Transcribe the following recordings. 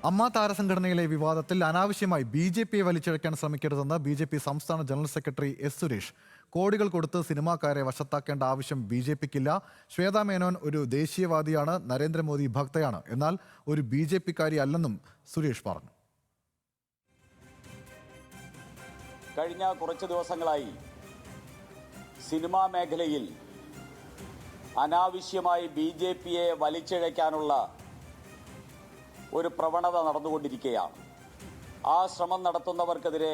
അമ്മ താരസംഘടനയിലെ വിവാദത്തിൽ അനാവശ്യമായി ബി.ജെ.പിയെ വലിച്ചിഴക്കാൻ ശ്രമിക്കരുതെന്ന് ബി.ജെ.പി സംസ്ഥാന ജനറൽ സെക്രട്ടറി എസ് സുരേഷ്. കോടികൾ കൊടുത്ത് സിനിമാക്കാരെ വശത്താക്കേണ്ട ആവശ്യം ബി.ജെ.പിക്കില്ല. ശ്വേതാ മേനോൻ ഒരു ദേശീയവാദിയാണ്, നരേന്ദ്രമോദി ഭക്തയാണ്, എന്നാൽ ഒരു ബി.ജെ.പിക്കാരി അല്ലെന്നും സുരേഷ് പറഞ്ഞു. കഴിഞ്ഞ കുറച്ച് ദിവസങ്ങളായി സിനിമാ മേഖലയിൽ അനാവശ്യമായി ബി.ജെ.പിയെ വലിച്ചിഴയ്ക്കാനുള്ള ഒരു പ്രവണത നടന്നുകൊണ്ടിരിക്കുകയാണ്. ആ ശ്രമം നടത്തുന്നവർക്കെതിരെ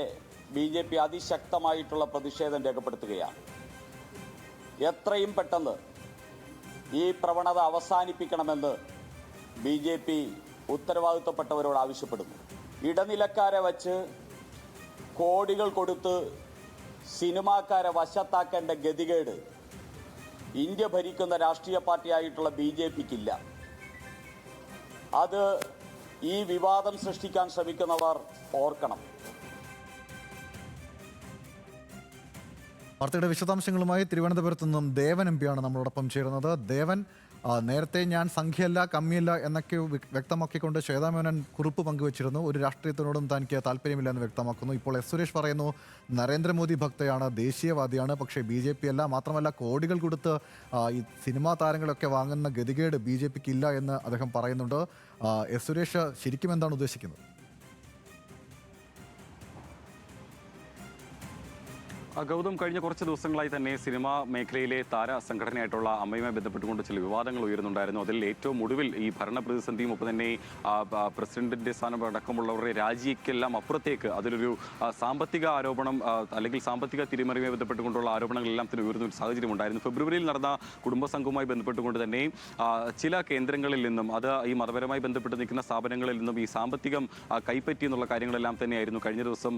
ബി.ജെ.പി അതിശക്തമായിട്ടുള്ള പ്രതിഷേധം രേഖപ്പെടുത്തുകയാണ്. എത്രയും പെട്ടെന്ന് ഈ പ്രവണത അവസാനിപ്പിക്കണമെന്ന് ബി.ജെ.പി ഉത്തരവാദിത്തപ്പെട്ടവരോട് ആവശ്യപ്പെടുന്നു. ഇടനിലക്കാരെ വച്ച് കോടികൾ കൊടുത്ത് സിനിമാക്കാരെ വശത്താക്കേണ്ട ഗതികേട് ഇന്ത്യ ഭരിക്കുന്ന രാഷ്ട്രീയ പാർട്ടിയായിട്ടുള്ള ബി.ജെ.പിക്കില്ല. അത് ഈ വിവാദം സൃഷ്ടിക്കാൻ ശ്രമിക്കുന്നവർ ഓർക്കണം. വാർത്തയുടെ വിശദാംശങ്ങളുമായി തിരുവനന്തപുരത്ത് നിന്നും ദേവൻ എം.പിയാണ് നമ്മളോടൊപ്പം ചേരുന്നത്. ദേവൻ, നേരത്തെ ഞാൻ സംഖ്യയല്ല കമ്മിയല്ല എന്നൊക്കെ വ്യക്തമാക്കിക്കൊണ്ട് ശ്വേതാ മേനോൻ കുറിപ്പ് പങ്കുവച്ചിരുന്നു. ഒരു രാഷ്ട്രീയത്തിനോടും തനിക്ക് താല്പര്യമില്ല എന്ന് വ്യക്തമാക്കുന്നു. ഇപ്പോൾ എസ് സുരേഷ് പറയുന്നു നരേന്ദ്രമോദി ഭക്തയാണ്, ദേശീയവാദിയാണ്, പക്ഷേ ബി.ജെ.പി അല്ല. മാത്രമല്ല കോടികൾ കൊടുത്ത് ഈ സിനിമാ താരങ്ങളൊക്കെ വാങ്ങുന്ന ഗതികേട് ബി.ജെ.പിക്ക് ഇല്ല എന്ന് അദ്ദേഹം പറയുന്നുണ്ട്. എസ് സുരേഷ് ശരിക്കും എന്താണ് ഉദ്ദേശിക്കുന്നത്? ഗൗതം, കഴിഞ്ഞ കുറച്ച് ദിവസങ്ങളായി തന്നെ സിനിമാ മേഖലയിലെ താര സംഘടനയായിട്ടുള്ള അമ്മയുമായി ബന്ധപ്പെട്ടുകൊണ്ട് ചില വിവാദങ്ങൾ ഉയരുന്നുണ്ടായിരുന്നു. അതിൽ ഏറ്റവും ഒടുവിൽ ഈ ഭരണ പ്രതിസന്ധിയും ഒപ്പം തന്നെ പ്രസിഡന്റിന്റെ സ്ഥാനം അടക്കമുള്ളവരുടെ രാജിക്കെല്ലാം അപ്പുറത്തേക്ക് അതിലൊരു സാമ്പത്തിക ആരോപണം അല്ലെങ്കിൽ സാമ്പത്തിക തിരിമറിയുമായി ബന്ധപ്പെട്ടുകൊണ്ടുള്ള ആരോപണങ്ങളെല്ലാം തന്നെ ഉയർന്ന ഒരു സാഹചര്യം ഉണ്ടായിരുന്നു. ഫെബ്രുവരിയിൽ നടന്ന കുടുംബസംഘവുമായി ബന്ധപ്പെട്ടുകൊണ്ട് തന്നെ ചില കേന്ദ്രങ്ങളിൽ നിന്നും, അത് ഈ മതപരമായി ബന്ധപ്പെട്ട് നിൽക്കുന്ന സ്ഥാപനങ്ങളിൽ നിന്നും ഈ സാമ്പത്തികം കൈപ്പറ്റി എന്നുള്ള കാര്യങ്ങളെല്ലാം തന്നെയായിരുന്നു കഴിഞ്ഞ ദിവസം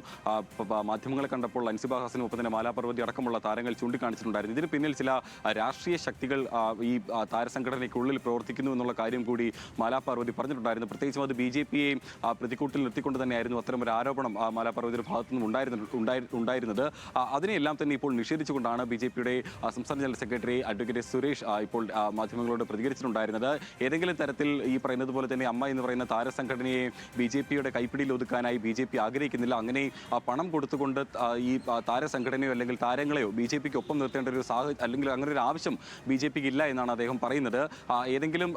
മാധ്യമങ്ങളെ കണ്ടപ്പോൾ അൻസിബ ഹാസനും ഒപ്പം മാലാപർവതി അടക്കമുള്ള താരങ്ങൾ ചൂണ്ടിക്കാണിച്ചിട്ടുണ്ടായിരുന്നു. ഇതിന് പിന്നിൽ ചില രാഷ്ട്രീയ ശക്തികൾ ഈ താരസംഘടനയ്ക്കുള്ളിൽ പ്രവർത്തിക്കുന്നു എന്നുള്ള കാര്യം കൂടി മാലാപർവതി പറഞ്ഞിട്ടുണ്ടായിരുന്നു. പ്രത്യേകിച്ചും അത് ബി.ജെ.പിയെ പ്രതിക്കൂട്ടിൽ നിർത്തിക്കൊണ്ട് തന്നെയായിരുന്നു അത്തരമൊരു ആരോപണം മാലാപർവതിയുടെ ഭാഗത്തു നിന്നും ഉണ്ടായിരുന്നത്. അതിനെയെല്ലാം തന്നെ ഇപ്പോൾ നിഷേധിച്ചുകൊണ്ടാണ് ബി.ജെ.പിയുടെ സംസ്ഥാന ജനറൽ സെക്രട്ടറി അഡ്വക്കേറ്റ് സുരേഷ് ഇപ്പോൾ മാധ്യമങ്ങളോട് പ്രതികരിച്ചിട്ടുണ്ടായിരുന്നത്. ഏതെങ്കിലും തരത്തിൽ ഈ പറയുന്നത് പോലെ തന്നെ അമ്മ എന്ന് പറയുന്ന താരസംഘടനയെ ബി.ജെ.പിയുടെ കൈപ്പിടിയിൽ ഒതുക്കാനായി ബി.ജെ.പി ആഗ്രഹിക്കുന്നില്ല. അങ്ങനെ പണം കൊടുത്തുകൊണ്ട് ഈ താരസംഘടനയോ അല്ലെങ്കിൽ താരങ്ങളെയോ ബി.ജെ.പിക്ക് ഒപ്പം നിർത്തേണ്ട ഒരു അല്ലെങ്കിൽ അങ്ങനെ ഒരു ആവശ്യം ബി.ജെ.പിക്ക് ഇല്ല എന്നാണ് അദ്ദേഹം പറയുന്നത്. ഏതെങ്കിലും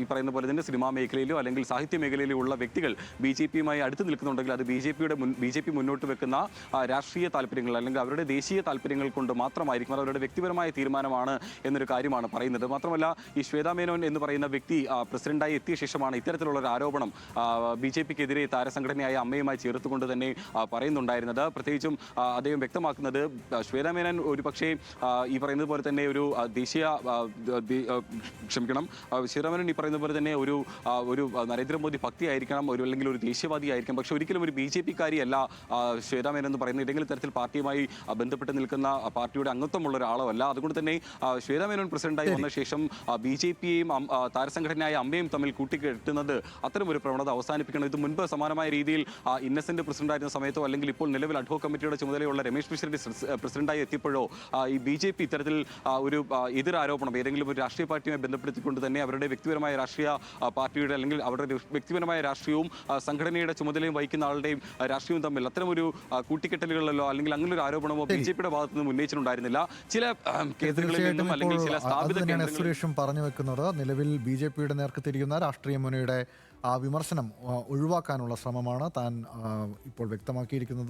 ഈ പറയുന്ന പോലെ തന്നെ സിനിമാ മേഖലയിലോ അല്ലെങ്കിൽ സാഹിത്യ മേഖലയിലോ ഉള്ള വ്യക്തികൾ ബി.ജെ.പിയുമായി അടുത്ത് നിൽക്കുന്നുണ്ടെങ്കിൽ അത് ബി.ജെ.പി മുന്നോട്ട് വെക്കുന്ന രാഷ്ട്രീയ താല്പര്യങ്ങൾ അല്ലെങ്കിൽ അവരുടെ ദേശീയ താല്പര്യങ്ങൾ കൊണ്ട് മാത്രമായിരിക്കും, അത് അവരുടെ വ്യക്തിപരമായ തീരുമാനമാണ് എന്നൊരു കാര്യമാണ് പറയുന്നത്. മാത്രമല്ല ഈ ശ്വേതാ മേനോൻ എന്ന് പറയുന്ന വ്യക്തി പ്രസിഡന്റായി എത്തിയ ശേഷമാണ് ഇത്തരത്തിലുള്ള ഒരു ആരോപണം ബി.ജെ.പിക്കെതിരെ താരസംഘടനയായ അമ്മയുമായി ചേർത്തുകൊണ്ട് തന്നെ പറയുന്നുണ്ടായിരുന്നത്. പ്രത്യേകിച്ചും അദ്ദേഹം വ്യക്തമാക്കുന്നത് ശ്വേതാ മേനോൻ ഒരു പക്ഷേ ഈ പറയുന്നത് പോലെ തന്നെ ഒരു ശ്വേതാ മേനോൻ ഈ പറയുന്ന പോലെ തന്നെ ഒരു നരേന്ദ്രമോദി ഭക്തിയായിരിക്കണം, അല്ലെങ്കിൽ ഒരു ദേശീയവാദി ആയിരിക്കാം, പക്ഷെ ഒരിക്കലും ഒരു ബി.ജെ.പിക്കാരിയല്ല ശ്വേതാ മേനോൻ എന്ന് പറയുന്നത്. ഏതെങ്കിലും തരത്തിൽ പാർട്ടിയുമായി ബന്ധപ്പെട്ട് നിൽക്കുന്ന പാർട്ടിയുടെ അംഗത്വമുള്ള ഒരാളോ അല്ല. അതുകൊണ്ട് തന്നെ ശ്വേതാ മേനോൻ പ്രസിഡന്റായി വന്ന ശേഷം ബി.ജെ.പിയെയും താരസംഘടനയായ അമ്മയും തമ്മിൽ കൂട്ടിക്കെട്ടുന്നത് അത്തരമൊരു പ്രവണത അവസാനിപ്പിക്കണം. ഇത് മുൻപ് സമാനമായ രീതിയിൽ ഇന്നസെന്റ് പ്രസിഡന്റായിരുന്ന സമയത്തോ അല്ലെങ്കിൽ ഇപ്പോൾ നിലവിൽ അഡ്ഹോക് കമ്മിറ്റിയുടെ ചുമതലയുള്ള രമേശ് മിശ്രയുടെ പ്രസിഡന്റായി എത്തിയപ്പോഴോ ഈ ബി.ജെ.പി ഇത്തരത്തിൽ ഒരു എതിരാരോപണം ഏതെങ്കിലും ഒരു രാഷ്ട്രീയ പാർട്ടിയുമായി ബന്ധപ്പെടുത്തിക്കൊണ്ട് തന്നെ അവരുടെ വ്യക്തിപരമായ രാഷ്ട്രീയ പാർട്ടിയുടെ അല്ലെങ്കിൽ അവരുടെ വ്യക്തിപരമായ രാഷ്ട്രീയവും സംഘടനയുടെ ചുമതലയും വഹിക്കുന്ന ആളുടെയും രാഷ്ട്രീയവും തമ്മിൽ അത്തരമൊരു കൂട്ടിക്കെട്ടലുകളിലോ അല്ലെങ്കിൽ അങ്ങനെ ഒരു ആരോപണമോ ബി.ജെ.പിയുടെ ഭാഗത്ത് നിന്ന് ഉന്നയിച്ചിട്ടുണ്ടായിരുന്നില്ല. ചില കേന്ദ്രങ്ങളിൽ നിന്നും അല്ലെങ്കിൽ ചില സ്ഥാപിത സുരേഷും പറഞ്ഞു വെക്കുന്നത് നിലവിൽ ബി.ജെ.പിയുടെ നേർക്ക് തിരിയുന്ന രാഷ്ട്രീയ മുന്നണിയുടെ ആ വിമർശനം ഒഴിവാക്കാനുള്ള ശ്രമമാണ് താൻ ഇപ്പോൾ വ്യക്തമാക്കിയിരിക്കുന്നത്.